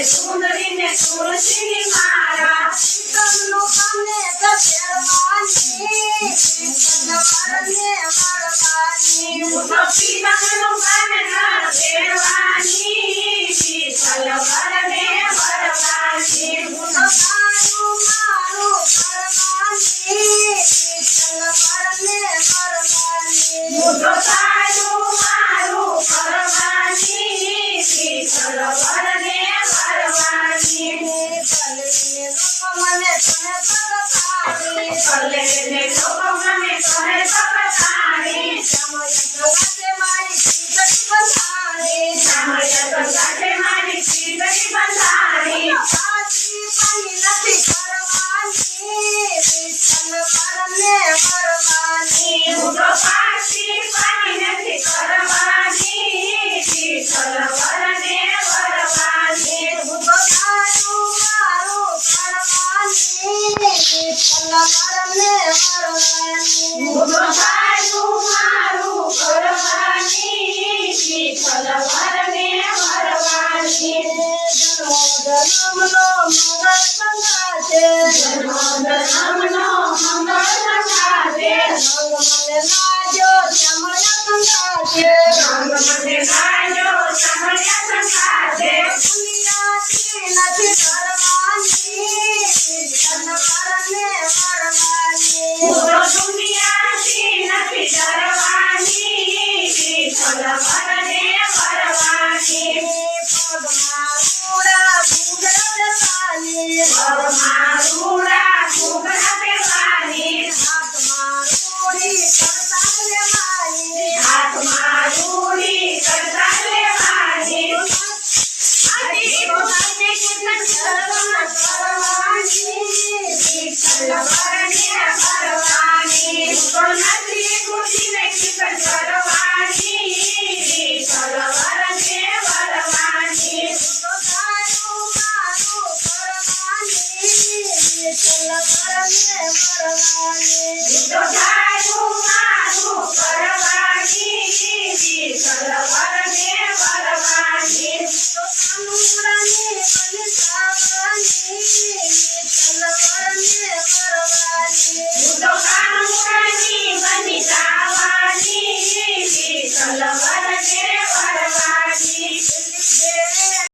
સુંદરીને તુલસીની માળા સીતમનો પાને તપેરવાની સીતમરને વરવાની સીતમનો પાને તપેરવાની સીતમરને વરવાની મારું મારું કરવાની સીતમરને વરવાની તારું મારું કરવાની સીતમરને મને લોકો મને કહે પગથાણી મારી ચીતરી બંધાણી પાછી પાણી નથી કરવાની ચલવરને વરવાની હું તો પાછી પાણી નથી કરવાની ચલવરને વરવાની હું તો મારું મારું કરવાની ચલવરને વરવાની હું તો મારું મારું કરવાની ચલવરને વરવાની જન્મનો મંગળ સંગાતે જન્મનો મંગળ સંગાતે રંગ મને લાજો ચમયા સંગાતે રંગ મને લાજો ચમયા સંગાતે દુનિયાથી નથી કરવાની ચલવરને વરવાની હું તો દુનિયાથી નથી ડરવાની ચલવરને વરવાની